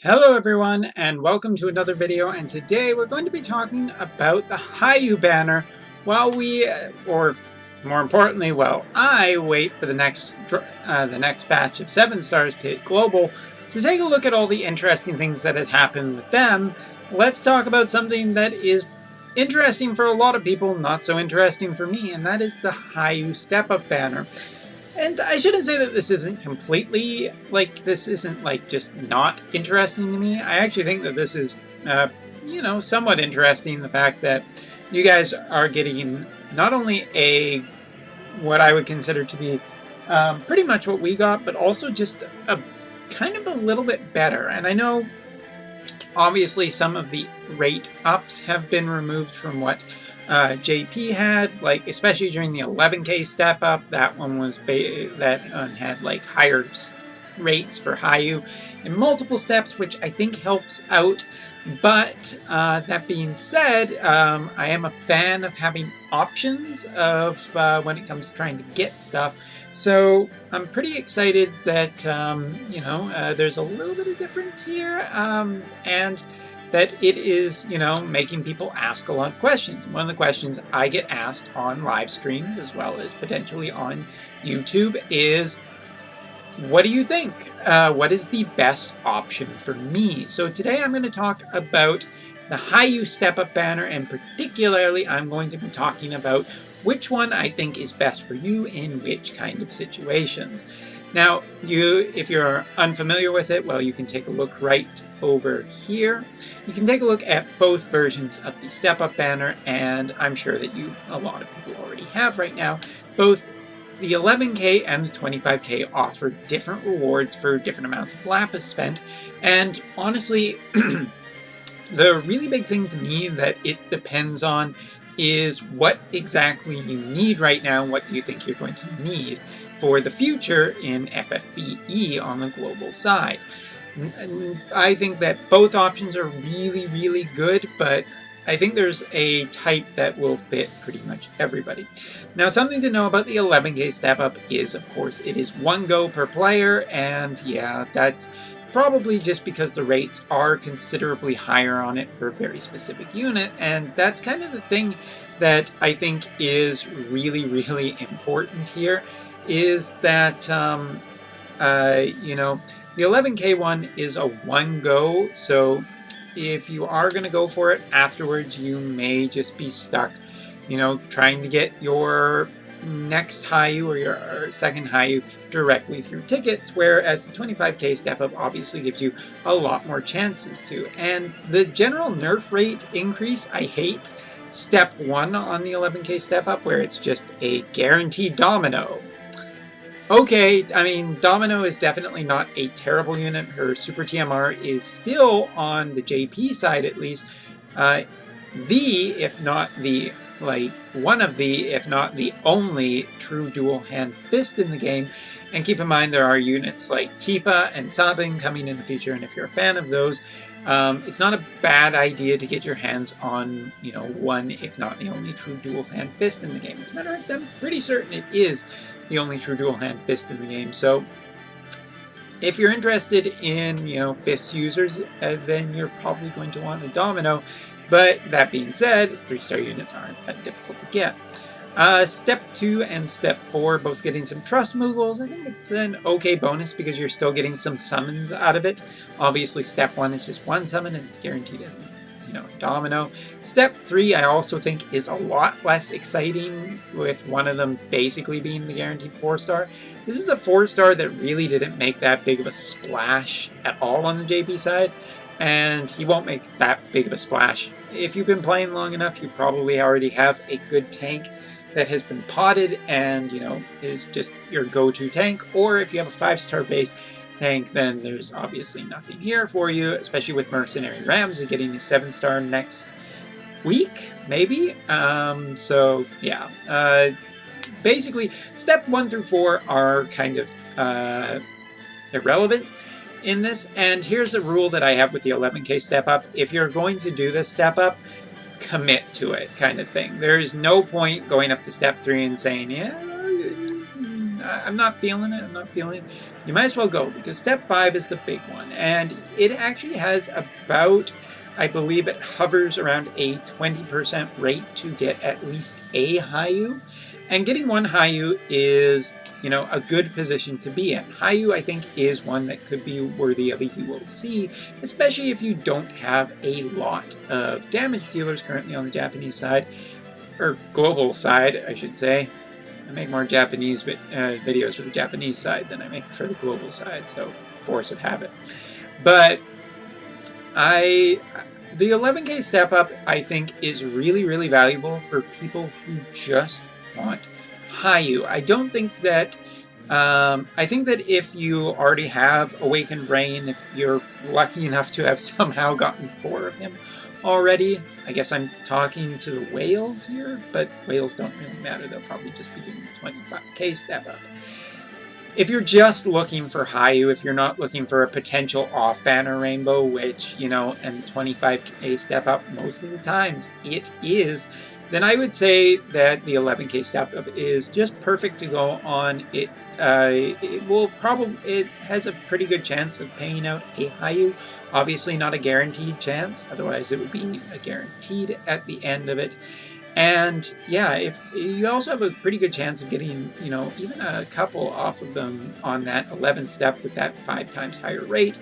Hello everyone and welcome to another video, and today we're going to be talking about the Hyoh banner while or more importantly, while I wait for the next batch of 7 stars to hit global to take a look at all the interesting things that has happened with them. Let's talk about something that is interesting for a lot of people, not so interesting for me, and that is the Hyoh Step Up banner. And I shouldn't say that this isn't completely, this isn't, just not interesting to me. I actually think that this is, somewhat interesting, the fact that you guys are getting not only what I would consider to be pretty much what we got, but also just a kind of a little bit better. And I know, obviously, some of the rate ups have been removed from what JP had, especially during the 11K step up. That one was had higher rates for Hyoh in multiple steps, which I think helps out. But that being said, I am a fan of having options of when it comes to trying to get stuff. So I'm pretty excited that there's a little bit of difference here, and that it is, making people ask a lot of questions. One of the questions I get asked on live streams, as well as potentially on YouTube, is, what do you think? What is the best option for me? So today I'm going to talk about the Hyoh Step Up banner, and particularly I'm going to be talking about which one I think is best for you in which kind of situations. Now, if you're unfamiliar with it, well, you can take a look right over here. You can take a look at both versions of the Step Up banner, and I'm sure that a lot of people already have right now. Both the 11K and the 25K offer different rewards for different amounts of lapis spent, and honestly, the really big thing to me that it depends on is what exactly you need right now, what do you think you're going to need for the future in FFBE on the global side. I think that both options are really, really good, but I think there's a type that will fit pretty much everybody. Now, something to know about the 11K step up is, of course, it is 1 go per player, and yeah, that's probably just because the rates are considerably higher on it for a very specific unit, and that's kind of the thing that I think is really, really important here, is that, the 11K one is a 1 go, so if you are going to go for it afterwards, you may just be stuck, trying to get your next Hyoh or your second Hyoh directly through tickets, whereas the 25K step up obviously gives you a lot more chances to. And the general nerf rate increase, I hate step 1 on the 11K step up, where it's just a guaranteed domino. Okay, I mean, Domino is definitely not a terrible unit. Her Super TMR is still, on the JP side at least, if not the only true dual hand fist in the game. And keep in mind, there are units like Tifa and Sabin coming in the future, and if you're a fan of those, it's not a bad idea to get your hands on, one, if not the only true dual hand fist in the game. As a matter of fact, I'm pretty certain it is the only true dual hand fist in the game. So if you're interested in, fist users, then you're probably going to want a Domino. But that being said, 3-star units aren't that difficult to get. Step 2 and Step 4, both getting some Trust Moogles. I think it's an okay bonus because you're still getting some summons out of it. Obviously, Step 1 is just 1 summon and it's guaranteed as Domino. Step 3, I also think, is a lot less exciting, with one of them basically being the guaranteed 4-star. This is a 4-star that really didn't make that big of a splash at all on the JP side, and he won't make that big of a splash. If you've been playing long enough, you probably already have a good tank that has been potted and, is just your go-to tank, or if you have a 5-star base tank, then there's obviously nothing here for you, especially with Mercenary Ramsey getting a 7-star next week, maybe? So, yeah. Basically, Step 1 through 4 are kind of irrelevant in this, and here's a rule that I have with the 11K step up. If you're going to do this step up, commit to it, kind of thing. There is no point going up to Step 3 and saying, yeah, I'm not feeling it, I'm not feeling it, you might as well go, because step 5 is the big one, and it actually has about, I believe it hovers around a 20% rate to get at least a Hyoh, and getting one Hyoh is, you know, a good position to be in. Hyoh, I think, is one that could be worthy of a UOC, especially if you don't have a lot of damage dealers currently on the Japanese side, or global side, I should say. I make more Japanese videos for the Japanese side than I make for the global side, so force of habit. But the 11K step up, I think, is really, really valuable for people who just want Hyoh. I don't think that, I think that if you already have Awakened Rain, if you're lucky enough to have somehow gotten 4 of him already, I guess I'm talking to the whales here, but whales don't really matter, they'll probably just be doing the 25K step up. If you're just looking for Hyoh, if you're not looking for a potential off-banner rainbow, which, you know, and 25K step up most of the times it is, then I would say that the 11K step up is just perfect to go on. It has a pretty good chance of paying out a Hyoh. Obviously not a guaranteed chance, otherwise it would be a guaranteed at the end of it. And yeah, if you also have a pretty good chance of getting, you know, even a couple off of them on that 11 step with that 5 times higher rate.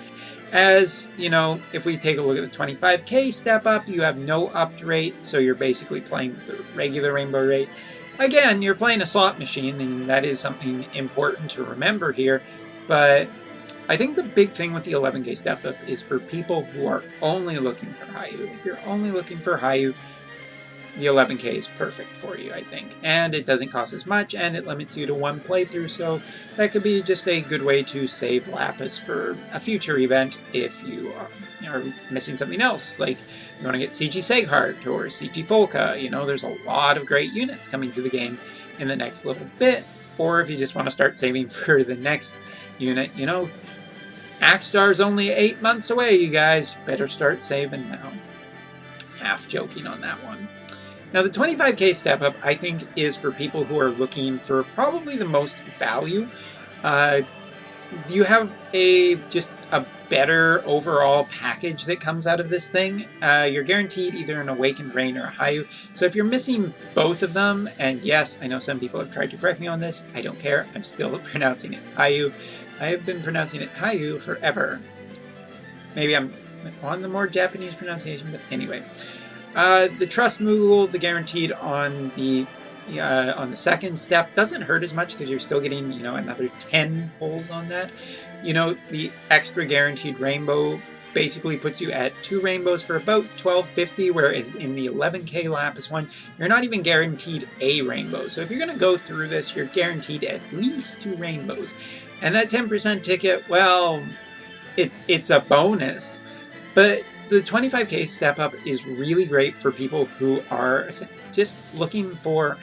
As, you know, if we take a look at the 25K step up, you have no upped rate, so you're basically playing with the regular rainbow rate. Again, you're playing a slot machine, and that is something important to remember here, but I think the big thing with the 11K step up is for people who are only looking for Hyoh. If you're only looking for Hyoh, the 11K is perfect for you, I think. And it doesn't cost as much, and it limits you to 1 playthrough, so that could be just a good way to save Lapis for a future event if you are missing something else. Like, you want to get CG Seghart or CG Folka, you know, there's a lot of great units coming to the game in the next little bit. Or if you just want to start saving for the next unit, you know, Axstar's only 8 months away, you guys. Better start saving now. Half joking on that one. Now, the 25K step up, I think, is for people who are looking for probably the most value. You have just a better overall package that comes out of this thing. You're guaranteed either an Awakened Rain or a Hyoh. So if you're missing both of them, and yes, I know some people have tried to correct me on this, I don't care. I'm still pronouncing it Hyoh. I have been pronouncing it Hyoh forever. Maybe I'm on the more Japanese pronunciation, but anyway. The Trust Moogle, the guaranteed on the second step, doesn't hurt as much because you're still getting, you know, another 10 pulls on that. You know, the extra guaranteed rainbow basically puts you at 2 rainbows for about 1250, whereas in the 11K Lapis one, you're not even guaranteed a rainbow. So if you're going to go through this, you're guaranteed at least 2 rainbows. And that 10% ticket, well, it's a bonus, but the 25K step up is really great for people who are just looking for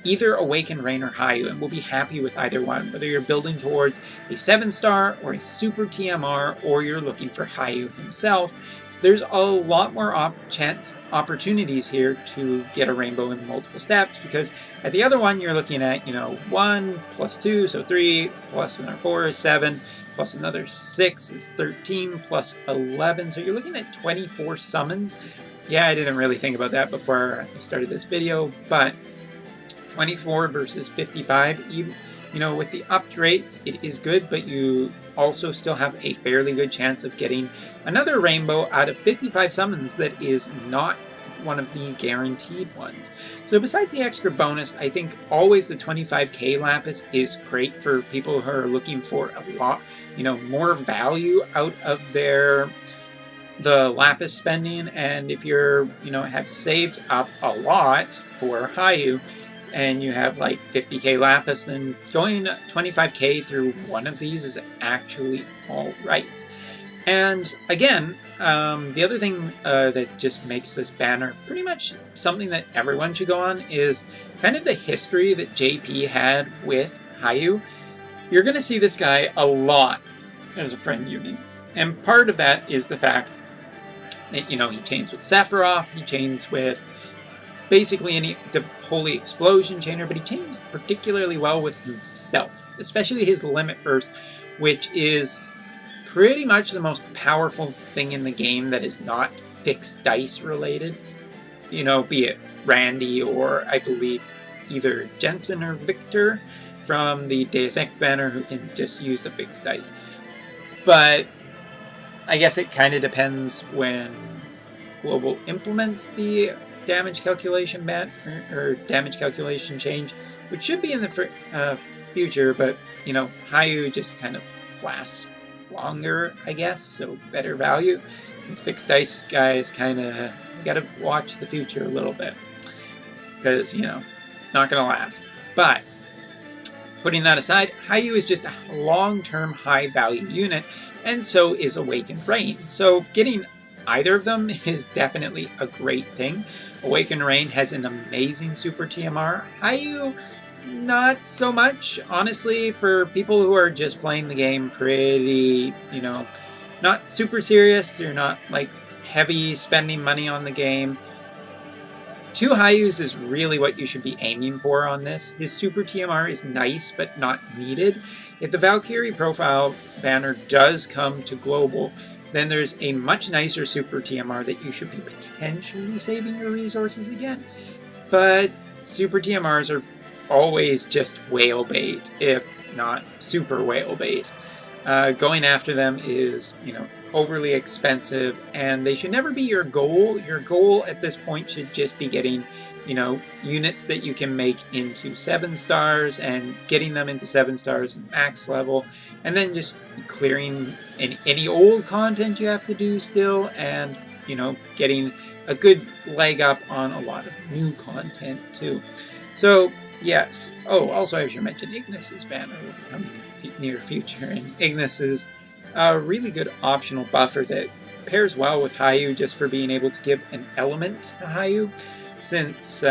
either Awakened Rain or Hyoh, and will be happy with either one, whether you're building towards a 7-star or a super TMR, or you're looking for Hyoh himself. There's a lot more opportunities here to get a rainbow in multiple steps, because at the other one you're looking at, you know, 1 plus 2, so 3, plus another 4 is 7, plus another 6 is 13, plus 11, so you're looking at 24 summons. Yeah, I didn't really think about that before I started this video, but 24 versus 55, even, you know, with the upped rates, it is good, but you also still have a fairly good chance of getting another rainbow out of 55 summons that is not one of the guaranteed ones. So besides the extra bonus, I think always the 25K Lapis is great for people who are looking for a lot, you know, more value out of the Lapis spending. And if you're, you know, have saved up a lot for Hyoh, and you have like 50K Lapis, then going 25K through one of these is actually alright. And again, the other thing that just makes this banner pretty much something that everyone should go on is kind of the history that JP had with Hyoh. You're going to see this guy a lot as a friend unit. And part of that is the fact that, you know, he chains with Sephiroth, he chains with basically any holy explosion chainer, but he chains particularly well with himself, especially his limit burst, which is pretty much the most powerful thing in the game that is not fixed dice related. You know, be it Randy or I believe either Jensen or Victor from the Deus Ex banner who can just use the fixed dice. But I guess it kind of depends when Global implements the damage calculation or damage calculation change, which should be in the future, but you know, Hyoh just kind of lasts longer, I guess, so better value. Since fixed dice guys kind of gotta watch the future a little bit, because you know it's not gonna last. But putting that aside, Hyoh is just a long-term high-value unit, and so is Awakened Rain. So getting either of them is definitely a great thing. Awakened Rain has an amazing super TMR. Hyoh, not so much. Honestly, for people who are just playing the game pretty, you know, not super serious, they're not like heavy spending money on the game, 2 Hyohs is really what you should be aiming for on this. His super TMR is nice, but not needed. If the Valkyrie profile banner does come to global, then there's a much nicer super TMR that you should be potentially saving your resources again. But super TMRs are always just whale bait, if not super whale bait. Going after them is, you know, overly expensive, and they should never be your goal. Your goal at this point should just be getting, you know, units that you can make into 7 stars and getting them into 7 stars max level, and then just clearing any old content you have to do still, and, you know, getting a good leg up on a lot of new content too. So yes. Oh, also I should mention Ignis's banner will be coming in the near future, and Ignis is a really good optional buffer that pairs well with Hyoh just for being able to give an element to Hyoh, since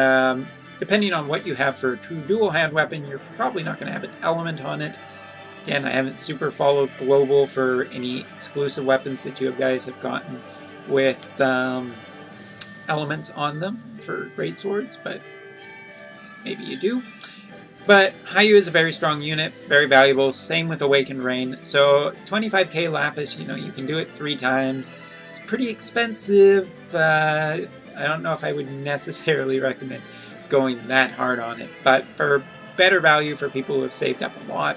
depending on what you have for a true dual hand weapon, you're probably not going to have an element on it. Again, I haven't super followed global for any exclusive weapons that you guys have gotten with elements on them for greatswords, but maybe you do. But Hyoh is a very strong unit, very valuable, same with Awakened Rain. So 25k Lapis, you know, you can do it 3 times. It's pretty expensive. I don't know if I would necessarily recommend going that hard on it, but for better value for people who have saved up a lot,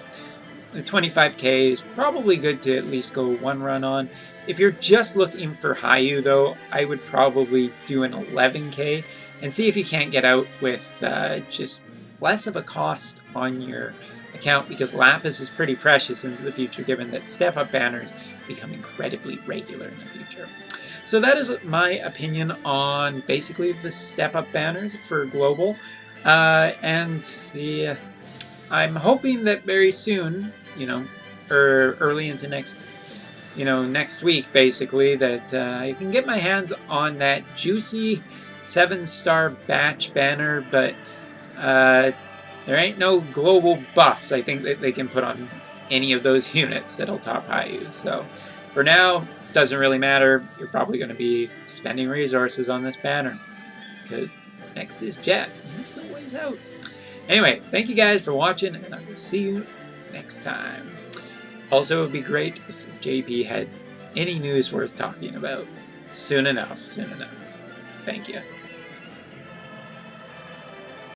the 25k is probably good to at least go 1 run on. If you're just looking for Hyoh though, I would probably do an 11k and see if you can't get out with just less of a cost on your account, because Lapis is pretty precious into the future given that step-up banners become incredibly regular in the future. So that is my opinion on basically the step-up banners for global, and I'm hoping that very soon, you know, or early into next week basically, that I can get my hands on that juicy 7-star batch banner, but there ain't no global buffs I think that they can put on any of those units that'll top Hyoh. So for now, it doesn't really matter. You're probably going to be spending resources on this banner, because next is Jet, and he's still ways out. Anyway, thank you guys for watching, and I will see you next time. Also, it would be great if JP had any news worth talking about soon enough. Thank you.